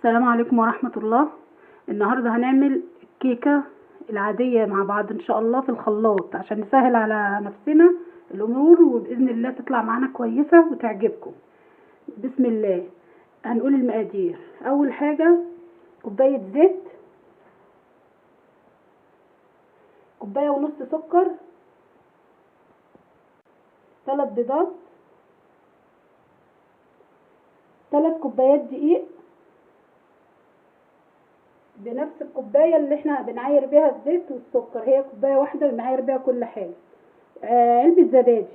السلام عليكم ورحمة الله. النهاردة هنعمل الكيكة العادية مع بعض ان شاء الله في الخلاط عشان نسهل على نفسنا الامور، وباذن الله تطلع معانا كويسة وتعجبكم. بسم الله. هنقول المقادير. اول حاجة كوباية زيت، كوباية ونص سكر، 3 بيضات، 3 كوبايات دقيق بنفس الكوبايه اللي احنا بنعاير بيها الزيت والسكر، هي كوبايه واحده بنعاير بيها كل حاجه. علبه زبادي،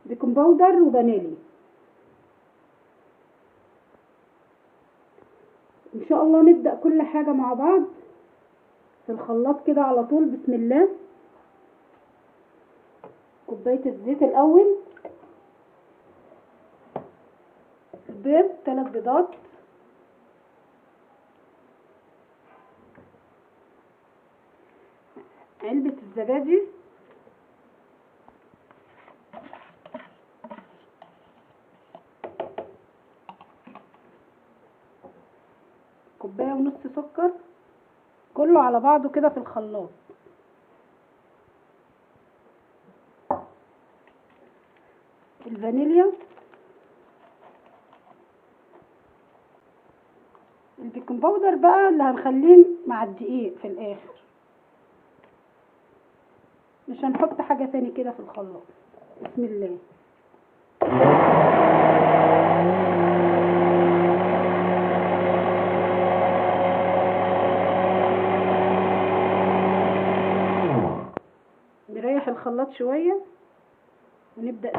بيكنج باودر وفانيليا. ان شاء الله نبدا كل حاجه مع بعض في الخلاط كده على طول. بسم الله. كوبايه الزيت الاول، البيض 3 بيضات، علبة الزبادي، كوباية ونص سكر، كله على بعضه كده في الخلاط. الفانيليا، البيكنج باودر بقى اللي هنخليه مع الدقيق في الاخر، مش هنحط حاجة تاني كده في الخلاط. بسم الله. نريح الخلاط شوية ونبدأ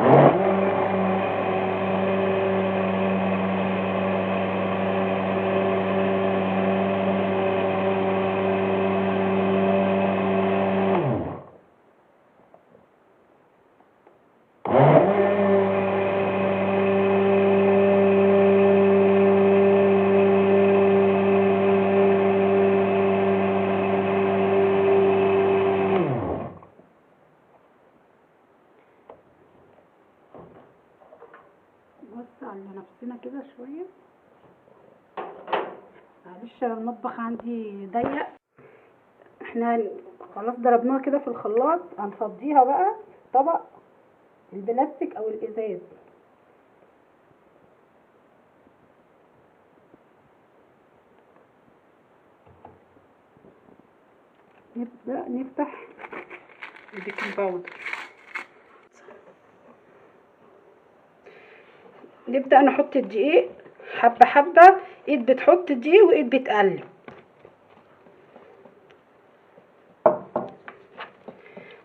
نوسع لنفسنا كده شوية. معلش المطبخ عندي ضيق. احنا خلاص ضربناها كده في الخلاط، هنفضيها بقى طبق البلاستيك او الازاز. نبدأ نفتح البيكنج باودر، نبدأ نحط الدقيق حبة حبة، ايد بتحط الدقيق وايد بتقلب.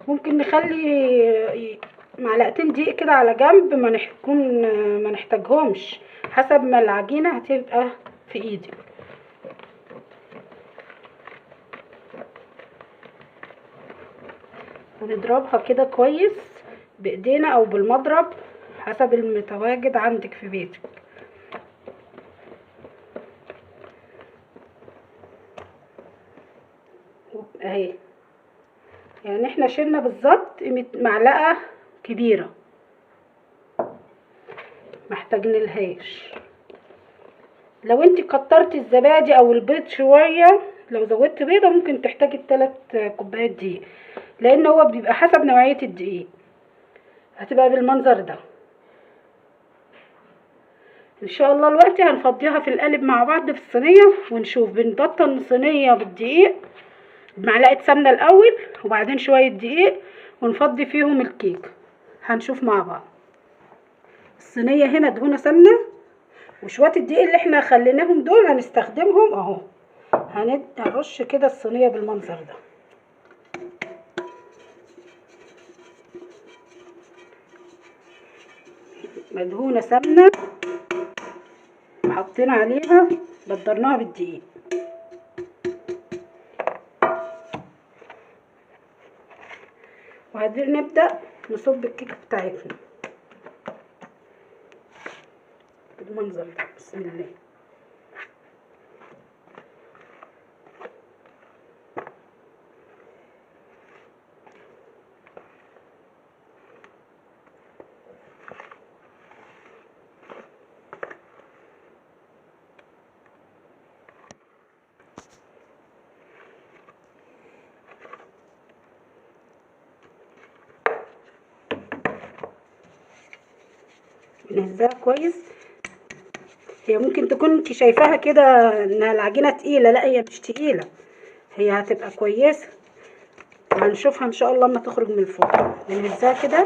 ممكن نخلي معلقتين دقيق كده على جنب ما نحتاجهمش حسب ما العجينة هتبقى في ايدي. ونضربها كده كويس بايدينا او بالمضرب حسب المتواجد عندك في بيتك. اهي يعني احنا شلنا بالظبط معلقه كبيره، محتاجنلهاش. لو انت كترتي الزبادي او البيض شويه، لو زودت بيضه ممكن تحتاجي 3 كوبايات دقيق، لان هو بيبقى حسب نوعيه الدقيق. هتبقى بالمنظر ده ان شاء الله. دلوقتي هنفضيها في القالب مع بعض في الصينيه ونشوف. بنبطن صينيه بالدقيق بمعلقه سمنه الاول وبعدين شويه دقيق ونفضي فيهم الكيك. هنشوف مع بعض. الصينيه هنا دهونه سمنه، وشويه الدقيق اللي احنا خليناهم دول هنستخدمهم اهو. هنرش كده الصينيه بالمنظر ده. مدهونه سمنه حطينا عليها، بدرناها بالدقيق. وبعدين نبدأ نصب الكيكة بتاعتنا بالمنظر ده. بسم الله. نهزها كويس. هي ممكن تكون انت شايفاها كده انها العجينه تقيله، لا هي مش تقيله، هي هتبقى كويسه. هنشوفها ان شاء الله لما تخرج من الفرن. بنهزها كده،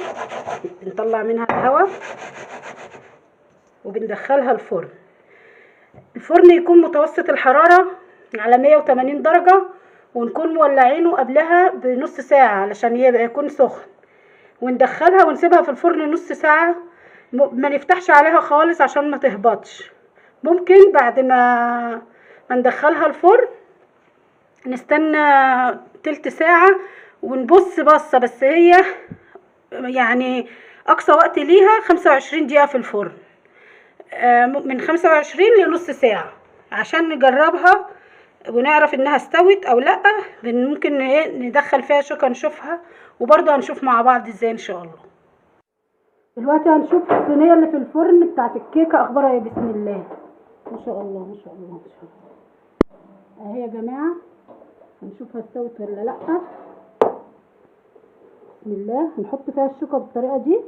بنطلع منها الهواء وبندخلها الفرن. الفرن يكون متوسط الحراره على 180 درجه، ونكون مولعينه قبلها بنص ساعه علشان يكون سخن، وندخلها ونسيبها في الفرن نص ساعه. ما نفتحش عليها خالص عشان ما تهبطش. ممكن بعد ما ندخلها الفرن نستنى تلت ساعة ونبص بصة، بس هي يعني اقصى وقت ليها 25 دقيقة في الفرن، من 25 لنص ساعة عشان نجربها ونعرف انها استوت او لا. ممكن ندخل فيها شوكة نشوفها، وبرضه هنشوف مع بعض ازاي ان شاء الله. دلوقتي هنشوف الصينية اللي في الفرن بتاعت الكيكة اخبارها ايه. بسم الله ما شاء الله ما شاء الله ما شاء الله. اهي يا جماعة هنشوفها استوت ولا لا. بسم الله. هنحط فيها الشوكة بالطريقة دي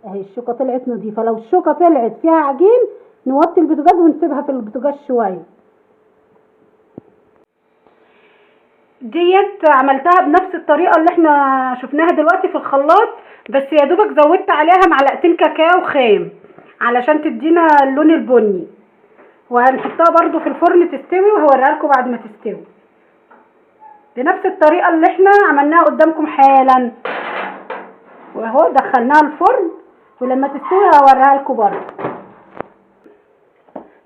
اهي. الشوكة طلعت نظيفة. لو الشوكة طلعت فيها عجين نوطي البوتاجاز ونسيبها في البوتاجاز شوية. ديت عملتها بنفس الطريقة اللي احنا شفناها دلوقتي في الخلاط، بس يا دوبك زودت عليها معلقتين كاكاو خام علشان تدينا اللون البني، وهنحطها برضو في الفرن تستوي، وهوريها لكم بعد ما تستوي بنفس الطريقة اللي احنا عملناها قدامكم حالا. واهو دخلناها الفرن، ولما تستوي هوريها لكم برضو.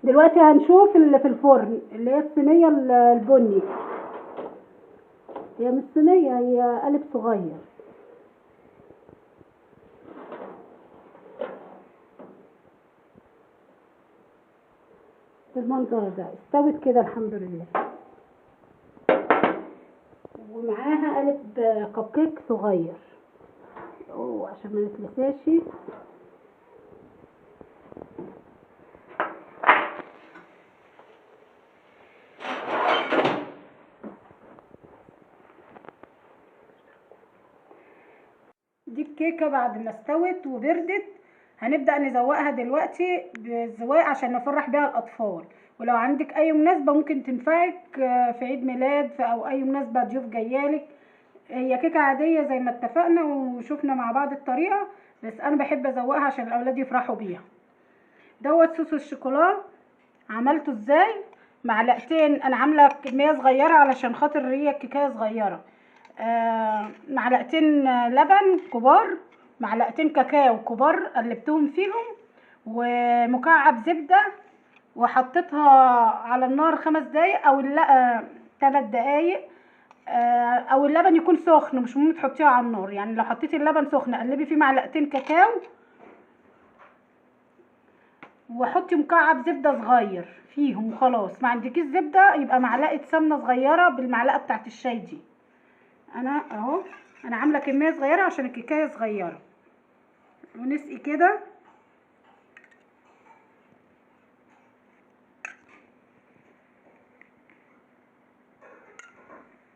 دلوقتي هنشوف اللي في الفرن اللي هي الصينية البني. هي مش صينية، هي قالب صغير. بالمنظر ده استوت كده الحمد لله، ومعاها قالب كب كيك صغير عشان ما نتلساش. دي الكيكه بعد ما استوت وبردت. هنبدأ نزوقها دلوقتي بالزواق عشان نفرح بيها الأطفال. ولو عندك أي مناسبة ممكن تنفعك في عيد ميلاد أو أي مناسبة ضيوف جايالك. هي كيكة عادية زي ما اتفقنا وشوفنا مع بعض الطريقة، بس أنا بحب أزوقها عشان الأولاد يفرحوا بيها. دوت صوص الشوكولا. عملته ازاي؟ معلقتين، أنا عاملة كمية صغيرة علشان خاطر هي الكيكاية صغيرة. معلقتين لبن كبار، معلقتين كاكاو كبار قلبتهم فيهم، ومكعب زبدة، وحطيتها على النار 5 دقايق او 3 دقايق. او اللبن يكون سخن، مش مهم تحطيها على النار. يعني لو حطيتي اللبن سخن قلبي فيه معلقتين كاكاو، وحطي مكعب زبدة صغير فيهم وخلاص. ما عندكيش زبدة يبقى معلقة سمنة صغيرة بالمعلقة بتاعت الشاي دي. انا اهو انا عامله كميه صغيره عشان الكيكايه صغيره. ونسقي كده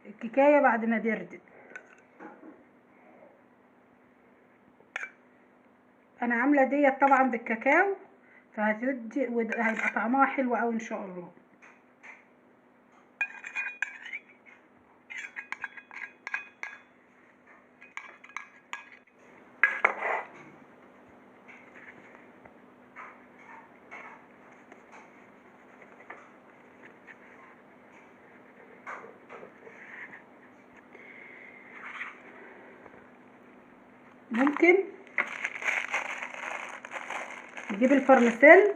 الكيكايه بعد ما بردت. انا عامله ديت طبعا بالكاكاو، فهتدي وهيبقى طعمها حلو قوي ان شاء الله. ممكن نجيب الفرنسيل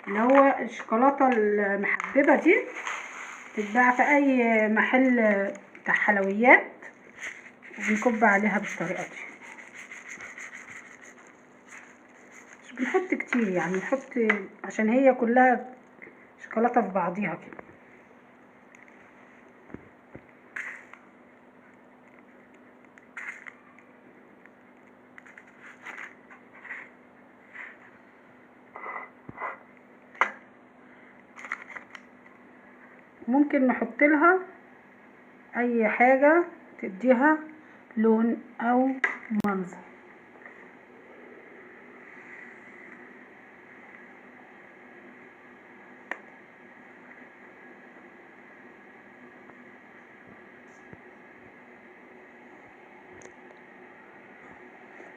اللي هو الشوكولاته المحببه دي، تتباع في اي محل بتاع حلويات، وبنكب عليها بالطريقه دي. مش بنحط كتير، يعني نحط عشان هي كلها شوكولاته في بعضيها كده. ممكن نحط لها اي حاجة تديها لون او منظر.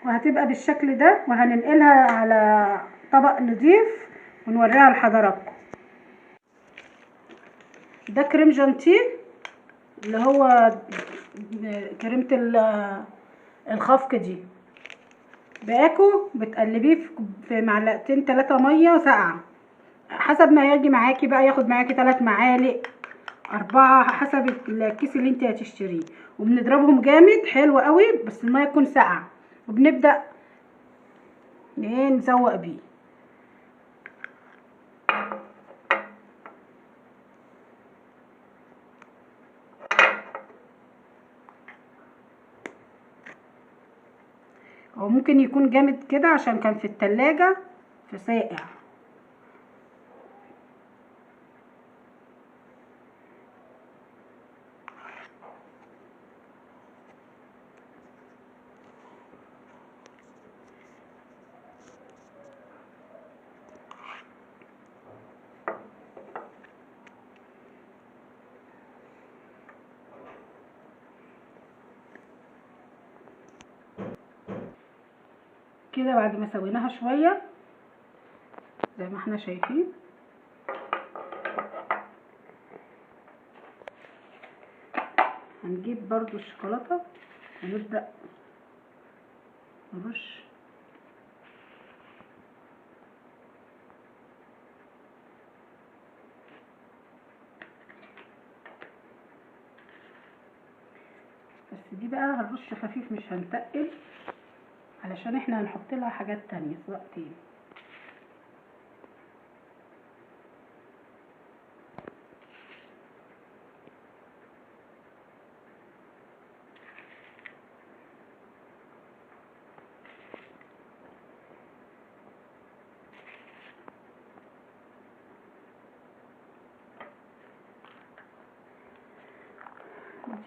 وهتبقى بالشكل ده، وهننقلها على طبق نضيف ونوريها لحضراتكم. ده كريم جانتيه اللي هو كريمة الخفق دي. باكو بتقلبيه في معلقتين 3 ميه ساقعه، حسب ما يجي معاكي بقى، ياخد معاكي 3 معالق 4 حسب الكيس اللي انت هتشتريه. وبنضربهم جامد حلو قوي، بس الميه تكون ساقعه، وبنبدا نزوق بيه. هو ممكن يكون جامد كده عشان كان في التلاجة في ساقع. كده بعد ما سويناها شويه زي ما احنا شايفين، هنجيب برضو الشوكولاته ونبدا نرش. بس دي بقى هنرش خفيف مش هنتقل، علشان احنا هنحط لها حاجات تانية سواء تاني.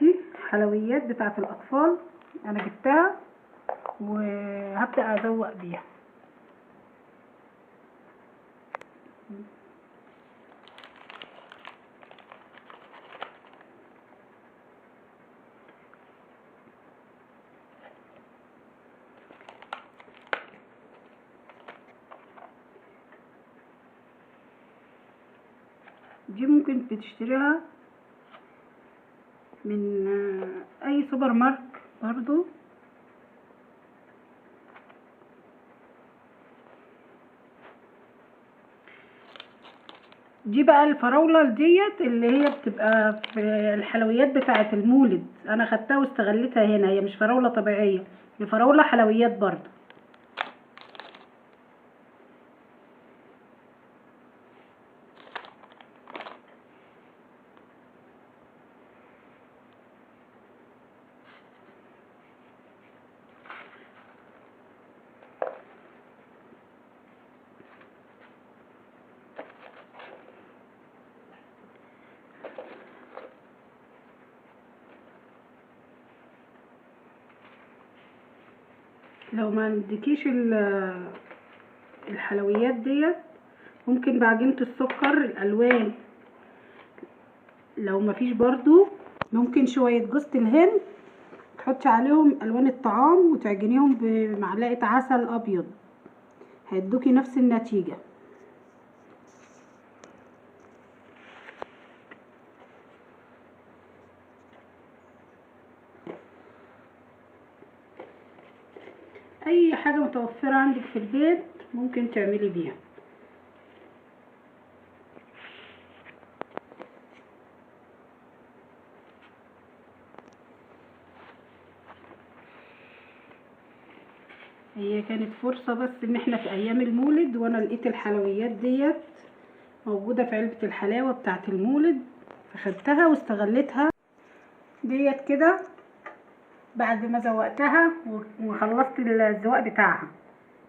دي حلويات بتاعت الاطفال انا جبتها وهبدأ ازوق بيها. دي ممكن بتشتريها من اي سوبر ماركت برضو. دي بقى الفراولة ديت اللي هي بتبقى في الحلويات بتاعة المولد، انا خدتها واستغلتها هنا. هي مش فراولة طبيعية، هي فراولة حلويات برضو. لو ما عندكيش الحلويات ديت ممكن بعجينة السكر الالوان. لو ما فيش برضو ممكن شوية جوز الهند تحطي عليهم الوان الطعام وتعجنيهم بمعلقة عسل ابيض، هيدوكي نفس النتيجة. اي حاجة متوفرة عندك في البيت ممكن تعملي بيها. هي كانت فرصة بس ان احنا في ايام المولد، وانا لقيت الحلويات ديت موجودة في علبة الحلاوة بتاعت المولد فخدتها واستغلتها. ديت كده بعد ما زوقتها وخلصت الزواق بتاعها،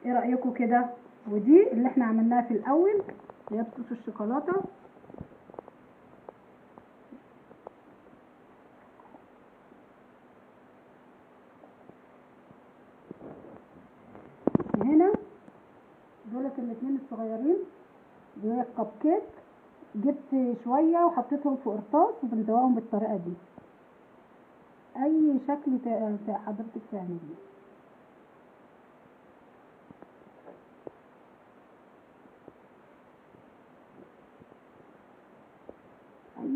ايه رأيكم كده؟ ودي اللي احنا عملناها في الاول اللي هي بصوص الشوكولاتة. هنا دولت الاتنين الصغيرين اللي هي الكب كيك، جبت شوية وحطيتهم في قرطاس وبنزوقهم بالطريقة دي. اي شكل حضرتك تعمليه.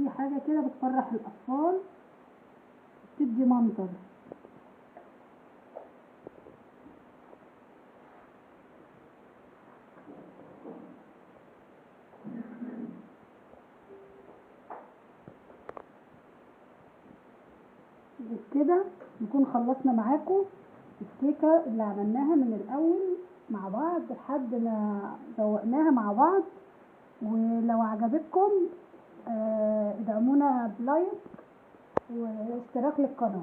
اي حاجة كده بتفرح الاطفال، بتدي منظر. وبكده نكون خلصنا معاكم الكيكة اللي عملناها من الاول مع بعض لحد ما ذوقناها مع بعض. ولو عجبتكم ادعمونا بلايك واشتراك للقناة.